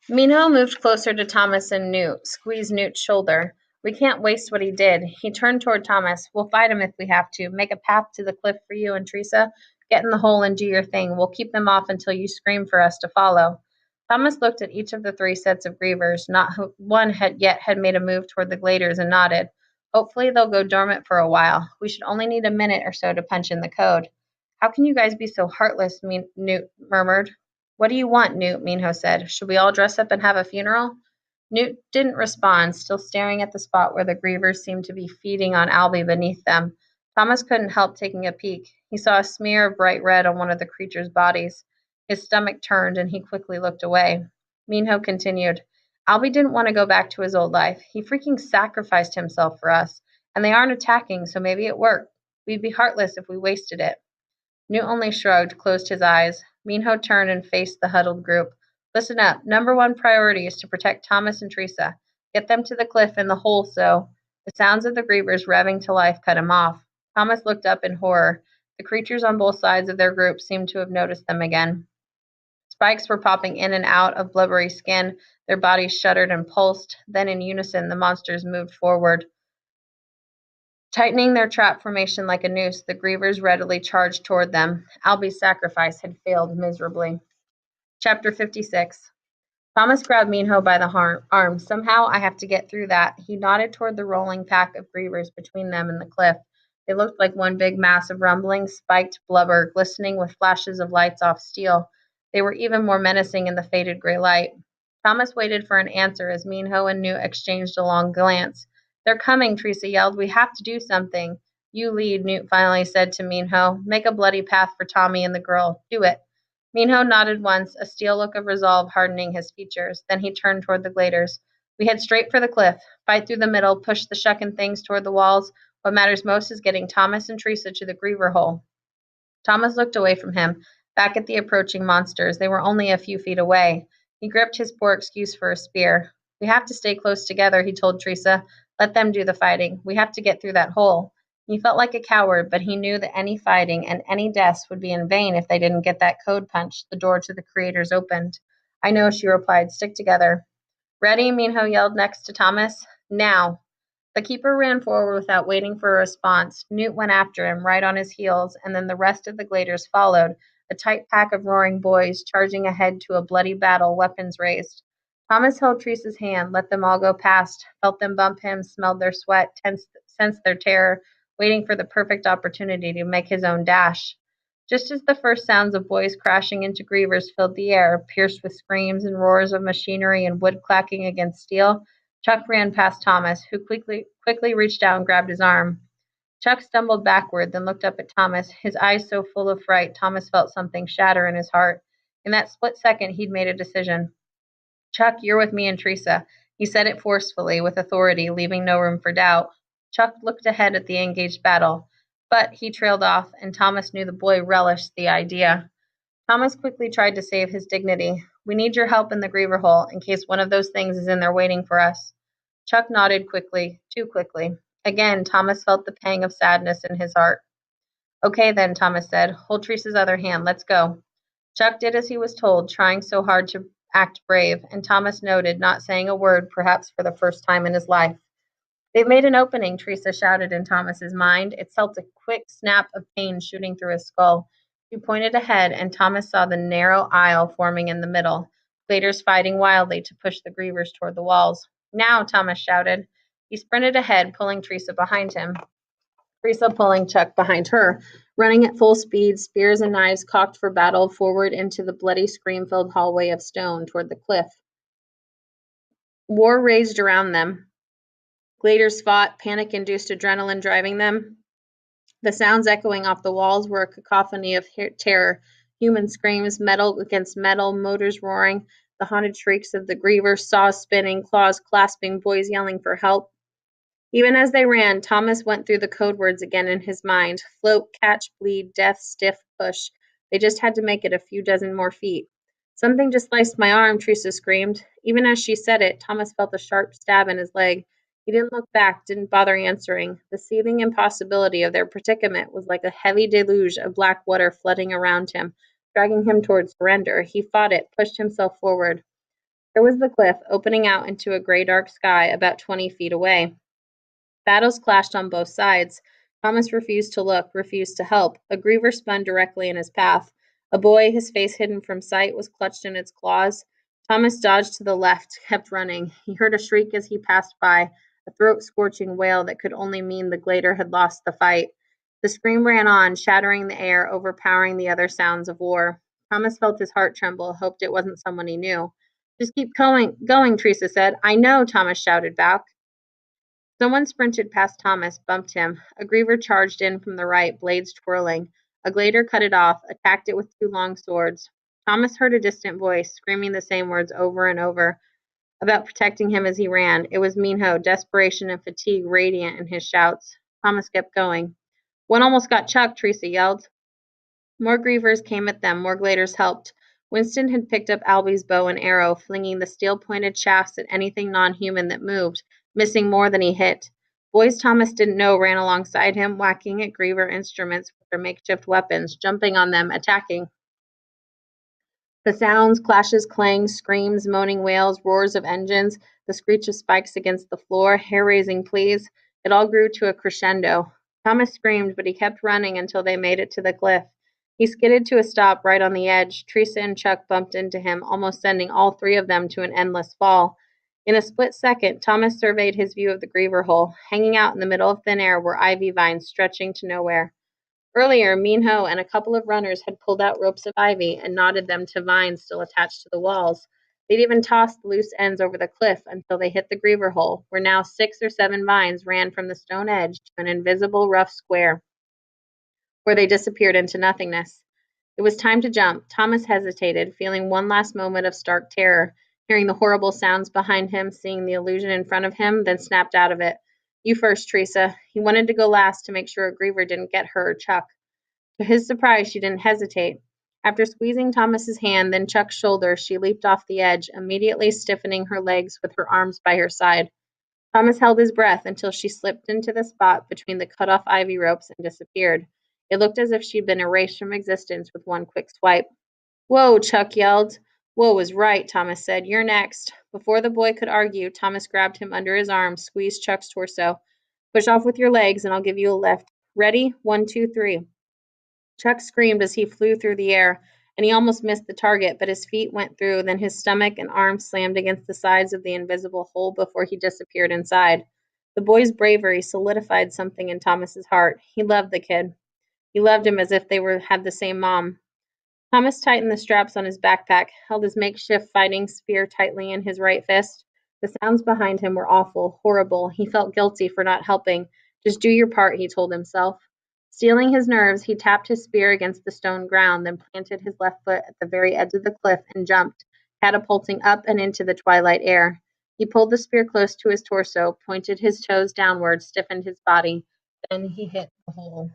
Minho moved closer to Thomas and Newt, squeezed Newt's shoulder. We can't waste what he did. He turned toward Thomas. We'll fight him if we have to. Make a path to the cliff for you and Teresa. Get in the hole and do your thing. We'll keep them off until you scream for us to follow. Thomas looked at each of the three sets of grievers. Not one had made a move toward the gladers and nodded. Hopefully they'll go dormant for a while. We should only need a minute or so to punch in the code. How can you guys be so heartless? Newt murmured. What do you want, Newt? Minho said. Should we all dress up and have a funeral? Newt didn't respond, still staring at the spot where the grievers seemed to be feeding on Albie beneath them. Thomas couldn't help taking a peek. He saw a smear of bright red on one of the creature's bodies. His stomach turned, and he quickly looked away. Minho continued. Albie didn't want to go back to his old life. He freaking sacrificed himself for us, and they aren't attacking, so maybe it worked. We'd be heartless if we wasted it. Newt only shrugged, closed his eyes. Minho turned and faced the huddled group. Listen up. Number one priority is to protect Thomas and Teresa. Get them to the cliff and the hole so. The sounds of the grievers revving to life cut him off. Thomas looked up in horror. The creatures on both sides of their group seemed to have noticed them again. Spikes were popping in and out of blubbery skin. Their bodies shuddered and pulsed. Then in unison, the monsters moved forward. Tightening their trap formation like a noose, the grievers readily charged toward them. Albie's sacrifice had failed miserably. Chapter 56. Thomas grabbed Minho by the arm. Somehow I have to get through that. He nodded toward the rolling pack of grievers between them and the cliff. They looked like one big mass of rumbling, spiked blubber, glistening with flashes of lights off steel. They were even more menacing in the faded gray light. Thomas waited for an answer as Minho and Newt exchanged a long glance. They're coming, Teresa yelled. We have to do something. You lead, Newt finally said to Minho. Make a bloody path for Tommy and the girl. Do it. Minho nodded once, a steel look of resolve hardening his features. Then he turned toward the gladers. We head straight for the cliff. Fight through the middle, push the shuckin' things toward the walls. What matters most is getting Thomas and Teresa to the griever hole. Thomas looked away from him, back at the approaching monsters. They were only a few feet away. He gripped his poor excuse for a spear. We have to stay close together, he told Teresa. Let them do the fighting. We have to get through that hole. He felt like a coward, but he knew that any fighting and any deaths would be in vain if they didn't get that code punch. The door to the creators opened. I know, she replied. Stick together. Ready? Minho yelled next to Thomas. Now. The keeper ran forward without waiting for a response. Newt went after him, right on his heels, and then the rest of the gladers followed, a tight pack of roaring boys charging ahead to a bloody battle, weapons raised. Thomas held Teresa's hand, let them all go past, felt them bump him, smelled their sweat, sensed their terror, waiting for the perfect opportunity to make his own dash. Just as the first sounds of boys crashing into grievers filled the air, pierced with screams and roars of machinery and wood clacking against steel, Chuck ran past Thomas, who quickly reached out and grabbed his arm. Chuck stumbled backward, then looked up at Thomas, his eyes so full of fright Thomas felt something shatter in his heart. In that split second, he'd made a decision. Chuck, you're with me and Teresa. He said it forcefully, with authority, leaving no room for doubt. Chuck looked ahead at the engaged battle, but he trailed off, and Thomas knew the boy relished the idea. Thomas quickly tried to save his dignity. We need your help in the griever hole, in case one of those things is in there waiting for us. Chuck nodded quickly, too quickly. Again, Thomas felt the pang of sadness in his heart. Okay then, Thomas said. Hold Teresa's other hand. Let's go. Chuck did as he was told, trying so hard to act brave, and Thomas noted, not saying a word, perhaps for the first time in his life. They've made an opening, Teresa shouted in Thomas's mind. It felt a quick snap of pain shooting through his skull. She pointed ahead, and Thomas saw the narrow aisle forming in the middle, gladers fighting wildly to push the grievers toward the walls. Now, Thomas shouted. He sprinted ahead, pulling Teresa behind him. Teresa pulling Chuck behind her, running at full speed, spears and knives cocked for battle, forward into the bloody, scream-filled hallway of stone toward the cliff. War raged around them. Gladers fought, panic-induced adrenaline driving them. The sounds echoing off the walls were a cacophony of terror. Human screams, metal against metal, motors roaring, the haunted shrieks of the grievers, saws spinning, claws clasping, boys yelling for help. Even as they ran, Thomas went through the code words again in his mind. Float, catch, bleed, death, stiff, push. They just had to make it a few dozen more feet. Something just sliced my arm, Teresa screamed. Even as she said it, Thomas felt a sharp stab in his leg. He didn't look back, didn't bother answering. The seething impossibility of their predicament was like a heavy deluge of black water flooding around him, dragging him toward surrender. He fought it, pushed himself forward. There was the cliff, opening out into a gray dark sky about 20 feet away. Battles clashed on both sides. Thomas refused to look, refused to help. A griever spun directly in his path. A boy, his face hidden from sight, was clutched in its claws. Thomas dodged to the left, kept running. He heard a shriek as he passed by, a throat-scorching wail that could only mean the glader had lost the fight. The scream ran on, shattering the air, overpowering the other sounds of war. Thomas felt his heart tremble, hoped it wasn't someone he knew. Just keep going, Teresa said. I know, Thomas shouted back. Someone sprinted past Thomas, bumped him. A griever charged in from the right, blades twirling. A glader cut it off, attacked it with two long swords. Thomas heard a distant voice, screaming the same words over and over, about protecting him as he ran. It was Minho, desperation and fatigue radiant in his shouts. Thomas kept going. One almost got chucked, Teresa yelled. More grievers came at them, more gladers helped. Winston had picked up Albie's bow and arrow, flinging the steel-pointed shafts at anything non-human that moved, missing more than he hit. Boys Thomas didn't know ran alongside him, whacking at griever instruments with their makeshift weapons, jumping on them, attacking. The sounds, clashes, clangs, screams, moaning wails, roars of engines, the screech of spikes against the floor, hair-raising pleas, it all grew to a crescendo. Thomas screamed, but he kept running until they made it to the cliff. He skidded to a stop right on the edge. Teresa and Chuck bumped into him, almost sending all three of them to an endless fall. In a split second, Thomas surveyed his view of the griever hole. Hanging out in the middle of thin air were ivy vines stretching to nowhere. Earlier, Minho and a couple of runners had pulled out ropes of ivy and knotted them to vines still attached to the walls. They'd even tossed the loose ends over the cliff until they hit the griever hole, where now 6 or 7 vines ran from the stone edge to an invisible rough square, where they disappeared into nothingness. It was time to jump. Thomas hesitated, feeling one last moment of stark terror, hearing the horrible sounds behind him, seeing the illusion in front of him, then snapped out of it. You first, Teresa. He wanted to go last to make sure a griever didn't get her or Chuck. To his surprise, she didn't hesitate. After squeezing Thomas's hand, then Chuck's shoulder, she leaped off the edge, immediately stiffening her legs with her arms by her side. Thomas held his breath until she slipped into the spot between the cut-off ivy ropes and disappeared. It looked as if she'd been erased from existence with one quick swipe. Whoa, Chuck yelled. Whoa was right, Thomas said. You're next. Before the boy could argue, Thomas grabbed him under his arm, squeezed Chuck's torso. Push off with your legs and I'll give you a lift. Ready? 1, 2, 3. Chuck screamed as he flew through the air, and he almost missed the target, but his feet went through, then his stomach and arms slammed against the sides of the invisible hole before he disappeared inside. The boy's bravery solidified something in Thomas's heart. He loved the kid. He loved him as if they had the same mom. Thomas tightened the straps on his backpack, held his makeshift fighting spear tightly in his right fist. The sounds behind him were awful, horrible. He felt guilty for not helping. Just do your part, he told himself. Steeling his nerves, he tapped his spear against the stone ground, then planted his left foot at the very edge of the cliff and jumped, catapulting up and into the twilight air. He pulled the spear close to his torso, pointed his toes downward, stiffened his body. Then he hit the hole.